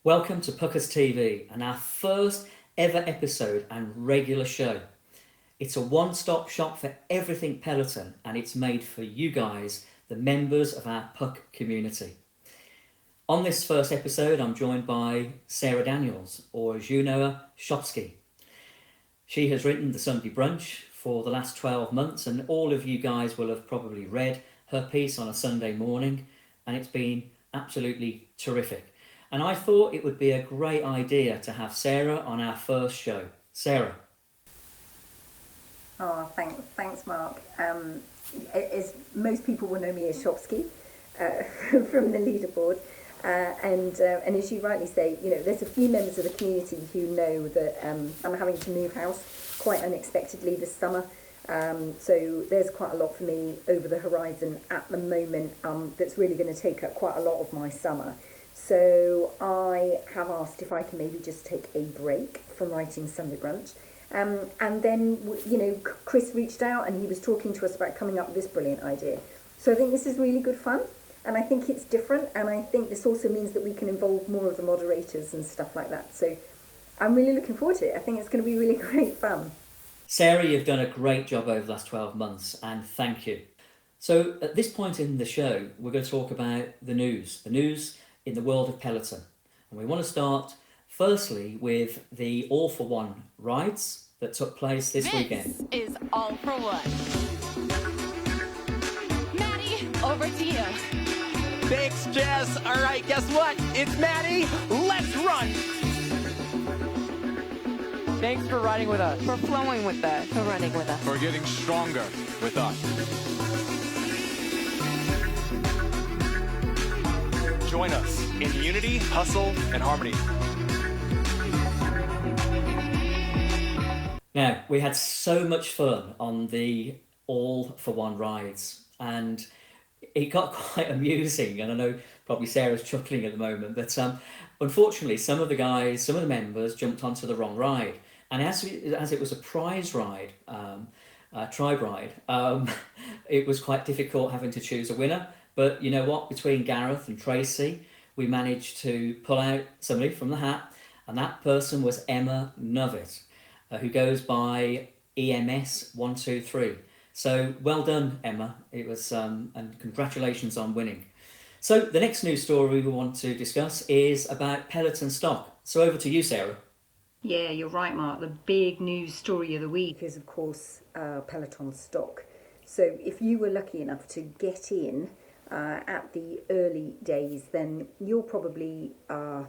Welcome to PUKCers TV and our first ever episode and regular show. It's a one-stop shop for everything Peloton, and it's made for you guys, the members of our PUK community. On this first episode, I'm joined by Sarah Daniels, or as you know her, Shopsky. She has written The Sunday Brunch for the last 12 months, and all of you guys will have probably read her piece on a Sunday morning, and it's been absolutely terrific. And I thought it would be a great idea to have Sarah on our first show. Sarah. Oh, thanks, Mark. As most people will know me as Shopsky from the leaderboard, and as you rightly say, you know, there's a few members of the community who know that I'm having to move house quite unexpectedly this summer. So there's quite a lot for me over the horizon at the moment that's really going to take up quite a lot of my summer. So I have asked if I can maybe just take a break from writing Sunday Brunch. And then, you know, Chris reached out and he was talking to us about coming up with this brilliant idea. So I think this is really good fun, and I think it's different, and I think this also means that we can involve more of the moderators and stuff like that. So I'm really looking forward to it. I think it's going to be really great fun. Sarah, you've done a great job over the last 12 months, and thank you. So at this point in the show, we're going to talk about the news in the world of Peloton. And we want to start firstly with the All for One rides that took place this weekend. This is All for One. Maddie, over to you. Thanks, Jess. All right, guess what? It's Maddie. Let's run. Thanks for riding with us. For flowing with us. For running with us. For getting stronger with us. Join us in unity, hustle, and harmony. Now, we had so much fun on the All for One rides, and it got quite amusing, and I know probably Sarah's chuckling at the moment, but unfortunately some of the members jumped onto the wrong ride, and as it was a prize ride, tribe ride, it was quite difficult having to choose a winner. But you know what, between Gareth and Tracy, we managed to pull out somebody from the hat, and that person was Emma Novit, who goes by EMS123. So well done, Emma. It was, and congratulations on winning. So the next news story we want to discuss is about Peloton stock. So over to you, Sarah. Yeah, you're right, Mark. The big news story of the week is, of course, Peloton stock. So if you were lucky enough to get in at the early days, then you're probably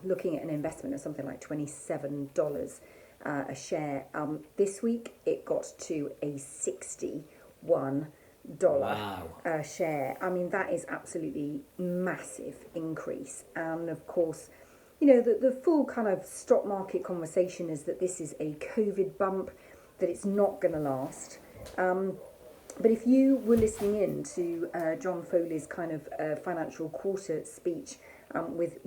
looking at an investment of something like $27 a share. This week it got to a $61 a share. I mean, that is absolutely massive increase. And of course, you know, the full kind of stock market conversation is that this is a COVID bump, that it's not going to last. But if you were listening in to John Foley's kind of financial quarter speech with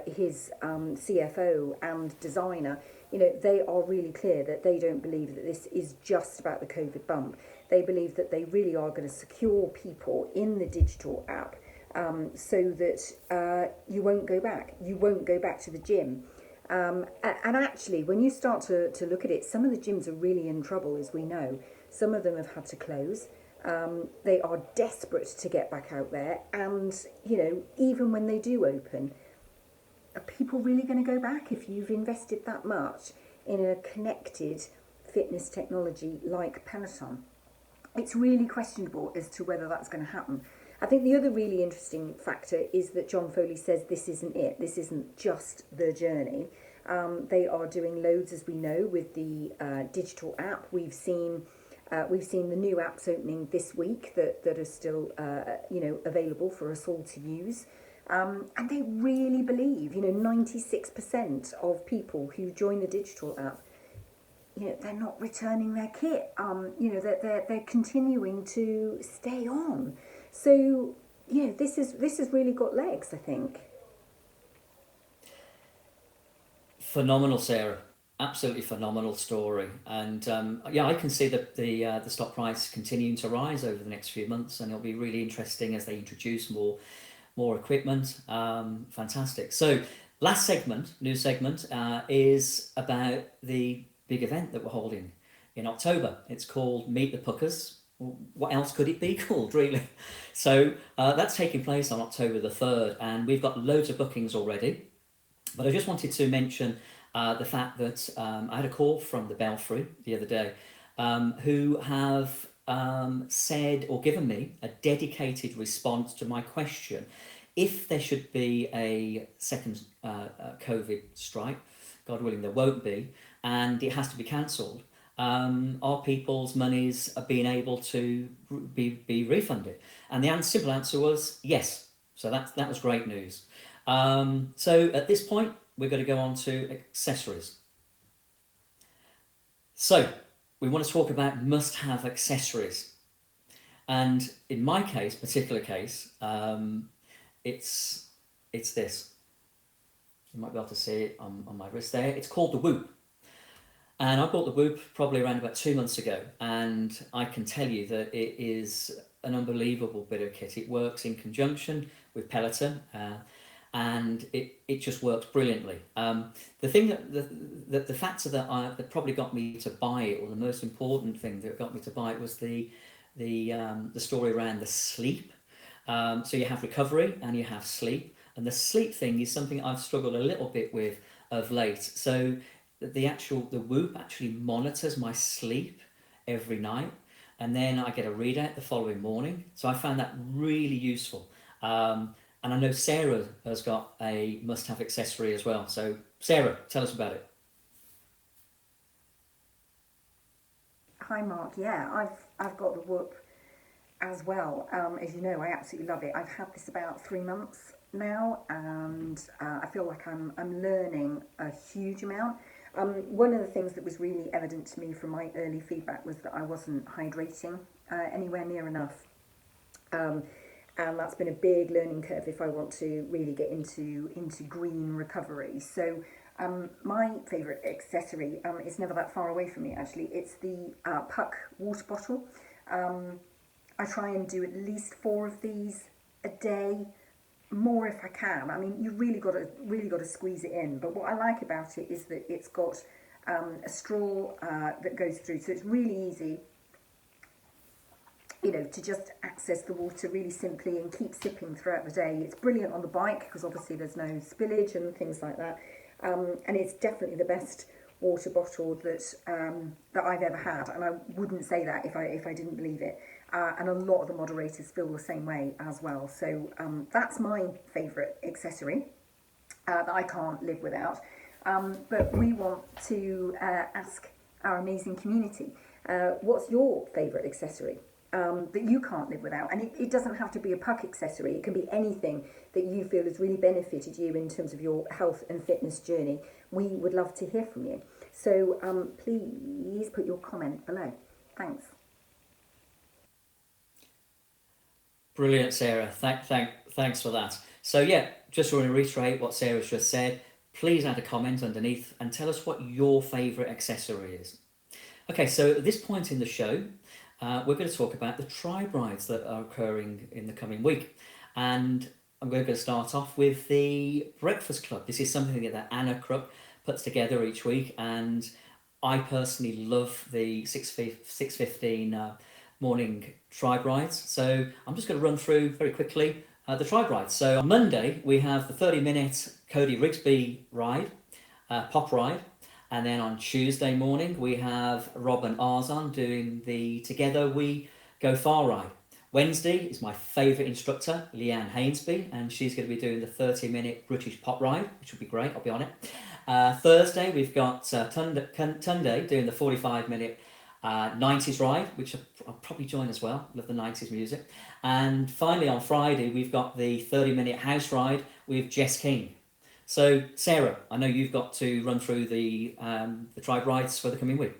his CFO and designer, you know, they are really clear that they don't believe that this is just about the COVID bump. They believe that they really are going to secure people in the digital app so that you won't go back. You won't go back to the gym. And actually, when you start to look at it, some of the gyms are really in trouble, as we know. Some of them have had to close. They are desperate to get back out there. And, you know, even when they do open, are people really going to go back if you've invested that much in a connected fitness technology like Peloton? It's really questionable as to whether that's going to happen. I think the other really interesting factor is that John Foley says this isn't it. This isn't just the journey. They are doing loads, as we know, with the digital app. We've seen the new apps opening this week that are still, you know, available for us all to use. And they really believe, you know, 96% of people who join the digital app, you know, they're not returning their kit. You know, they're continuing to stay on. So, you know, this has really got legs, I think. Phenomenal, Sarah. Absolutely phenomenal story, and yeah, I can see the stock price continuing to rise over the next few months, and it'll be really interesting as they introduce more equipment. Fantastic. So Last segment, new segment, is about the big event that we're holding in October. It's called Meet the PUKCers. What else could it be called, really? So that's taking place on October the 3rd, and we've got loads of bookings already. But I just wanted to mention the fact that I had a call from the Belfry the other day, who have said or given me a dedicated response to my question. If there should be a second COVID strike, God willing there won't be, and it has to be cancelled, are people's monies being able to be refunded? And the simple answer was yes. So that was great news. So at this point, we're going to go on to accessories. So we want to talk about must-have accessories. And in my case, particular case, it's this. You might be able to see it on my wrist there. It's called the Whoop. And I bought the Whoop probably around about 2 months ago. And I can tell you that it is an unbelievable bit of kit. It works in conjunction with Peloton. And it just works brilliantly. The thing that the factor that probably got me to buy it, or the most important thing that got me to buy it, was the story around the sleep. So you have recovery and you have sleep, and the sleep thing is something I've struggled a little bit with of late. So the Whoop actually monitors my sleep every night, and then I get a readout the following morning. So I found that really useful. And I know Sarah has got a must-have accessory as well. So Sarah, tell us about it. Hi Mark, yeah, I've got the Whoop as well. As you know, I absolutely love it. I've had this about 3 months now, and I feel like I'm learning a huge amount. One of the things that was really evident to me from my early feedback was that I wasn't hydrating anywhere near enough. And that's been a big learning curve if I want to really get into green recovery. So my favourite accessory is never that far away from me, actually. It's the Puck water bottle. I try and do at least 4 of these a day, more if I can. I mean, you've really got to squeeze it in. But what I like about it is that it's got a straw that goes through, so it's really easy, to just access the water really simply and keep sipping throughout the day. It's brilliant on the bike because obviously there's no spillage and things like that. And it's definitely the best water bottle that I've ever had. And I wouldn't say that if I didn't believe it. And a lot of the moderators feel the same way as well. So that's my favourite accessory that I can't live without. But we want to ask our amazing community, what's your favourite accessory that you can't live without? And it doesn't have to be a puck accessory. It can be anything that you feel has really benefited you in terms of your health and fitness journey. We would love to hear from you. So please put your comment below. Thanks. Brilliant, Sarah. Thanks for that. So yeah, just want to reiterate what Sarah's just said. Please add a comment underneath and tell us what your favourite accessory is. Okay, so at this point in the show, we're going to talk about the tribe rides that are occurring in the coming week. And I'm going to start off with the Breakfast Club. This is something that Anna Crook puts together each week, and I personally love the 6:15 morning tribe rides. So I'm just going to run through very quickly the tribe rides. So on Monday, we have the 30-minute Cody Rigsby ride, pop ride. And then on Tuesday morning, we have Rob and Arzon doing the Together We Go Far ride. Wednesday is my favourite instructor, Leanne Hainsby, and she's going to be doing the 30-minute British pop ride, which will be great, I'll be on it. Thursday, we've got Tunde doing the 45-minute 90s ride, which I'll probably join as well. Love the 90s music. And finally, on Friday, we've got the 30-minute house ride with Jess King. So, Sarah, I know you've got to run through the tribe rides for the coming week.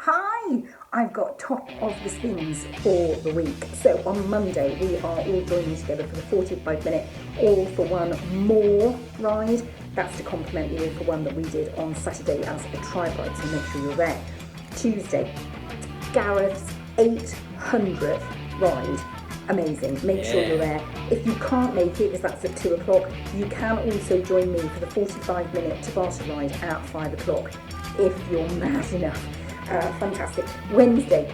Hi! I've got top of the spins for the week. So on Monday, we are all joining together for the 45-minute All for One More ride. That's to complement the All for One that we did on Saturday as a tribe ride, so make sure you're there. Tuesday, Gareth's 800th ride. amazing. Make sure you're there. If you can't make it, because that's at 2 o'clock, you can also join me for the 45-minute Tabata ride at 5 o'clock if you're mad enough. Fantastic. Wednesday,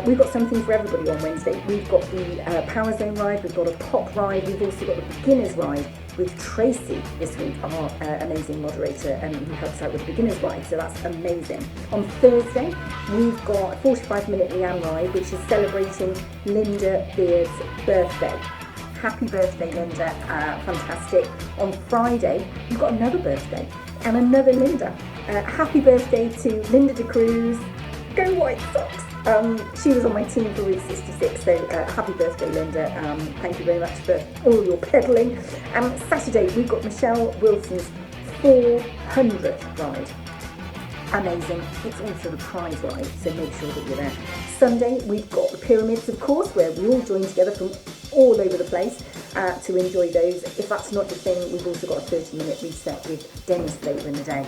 we've got something for everybody on Wednesday. We've got the Power Zone ride, we've got a pop ride, we've also got the beginners ride with Tracy this week, our amazing moderator, who helps out with the beginners ride, so that's amazing. On Thursday, we've got a 45-minute Leanne ride, which is celebrating Linda Beard's birthday. Happy birthday, Linda. Fantastic. On Friday, we've got another birthday and another Linda. Happy birthday to Linda de Cruz. Go White Sox. She was on my team for Route 66, so happy birthday, Linda. Thank you very much for all your pedalling. Saturday, we've got Michelle Wilson's 400th ride. Amazing. It's also the prize ride, so make sure that you're there. Sunday, we've got the pyramids, of course, where we all join together from all over the place to enjoy those. If that's not your thing, we've also got a 30-minute reset with Dennis later in the day.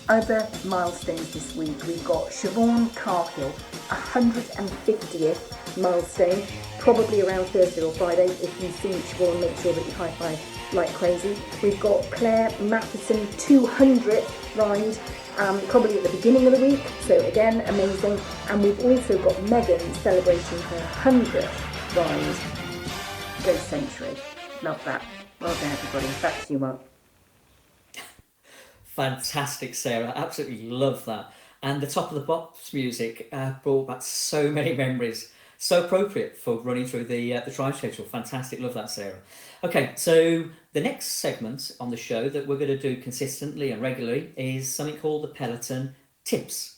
Other milestones this week, we've got Siobhan Carhill, 150th milestone, probably around Thursday or Friday. If you see Siobhan, make sure that you high-five like crazy. We've got Claire Matheson, 200th ride, probably at the beginning of the week, so again, amazing. And we've also got Megan celebrating her 100th ride. Go Century. Love that. Well done, everybody. Back to you, Mark. Fantastic, Sarah. Absolutely love that. And the Top of the Box music brought back so many memories. So appropriate for running through the Tribe schedule. Fantastic. Love that, Sarah. Okay, so the next segment on the show that we're going to do consistently and regularly is something called the Peloton Tips.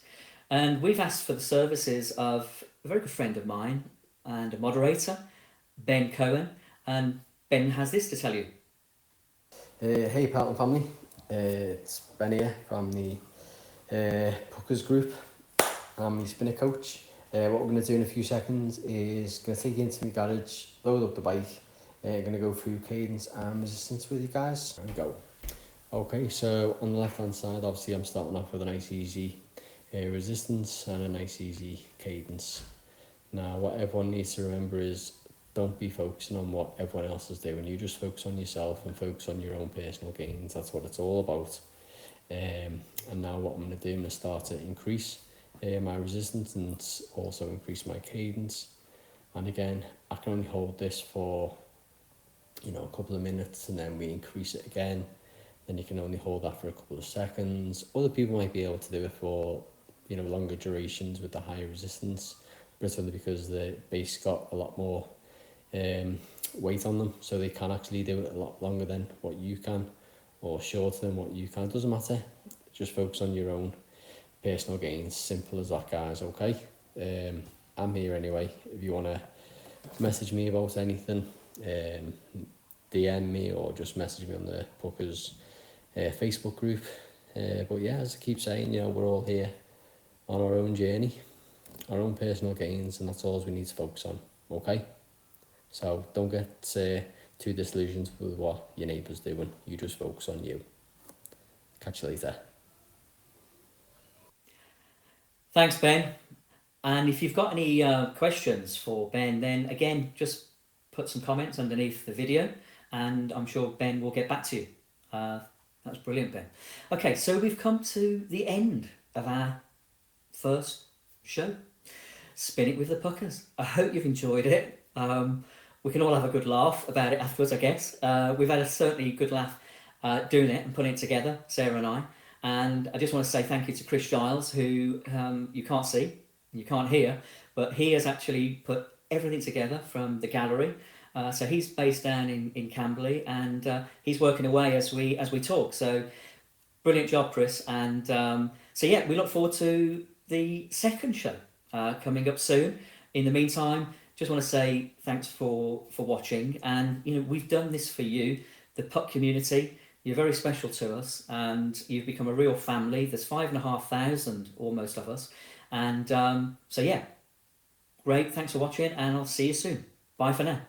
And we've asked for the services of a very good friend of mine and a moderator, Ben Cohen. And Ben has this to tell you. Hey Peloton family, it's Ben here from the PUKCers group. I'm the spinner coach. What we're going to do in a few seconds is going to take you into my garage, load up the bike, going to go through cadence and resistance with you guys and go. Okay, so on the left hand side, obviously I'm starting off with a nice easy resistance and a nice easy cadence. Now what everyone needs to remember is don't be focusing on what everyone else is doing. You just focus on yourself and focus on your own personal gains. That's what it's all about. And now what I'm going to do, I'm going to start to increase my resistance and also increase my cadence. And again, I can only hold this for, a couple of minutes, and then we increase it again. Then you can only hold that for a couple of seconds. Other people might be able to do it for, longer durations with the higher resistance, but it's only because the base got a lot more weight on them, so they can actually do it a lot longer than what you can, or shorter than what you can. It doesn't matter, just focus on your own personal gains. Simple as that, guys. Okay, I'm here anyway if you want to message me about anything. DM me or just message me on the PUKCers Facebook group. But yeah, as I keep saying, we're all here on our own journey, our own personal gains, and that's all we need to focus on. Okay, so don't get too disillusioned with what your neighbour's doing. You just focus on you. Catch you later. Thanks, Ben. And if you've got any questions for Ben, then again, just put some comments underneath the video and I'm sure Ben will get back to you. That's brilliant, Ben. Okay, so we've come to the end of our first show, Spin It with the PUKCers. I hope you've enjoyed it. We can all have a good laugh about it afterwards, I guess. We've had a certainly good laugh doing it and putting it together, Sarah and I. And I just want to say thank you to Chris Giles, who you can't see, you can't hear, but he has actually put everything together from the gallery. So he's based down in Camberley, and he's working away as we talk. So brilliant job, Chris. And so yeah, we look forward to the second show coming up soon. In the meantime, just want to say thanks for watching. And we've done this for you, the PUK community. You're very special to us, and you've become a real family. There's 5,500 almost of us, and so yeah, great. Thanks for watching, and I'll see you soon. Bye for now.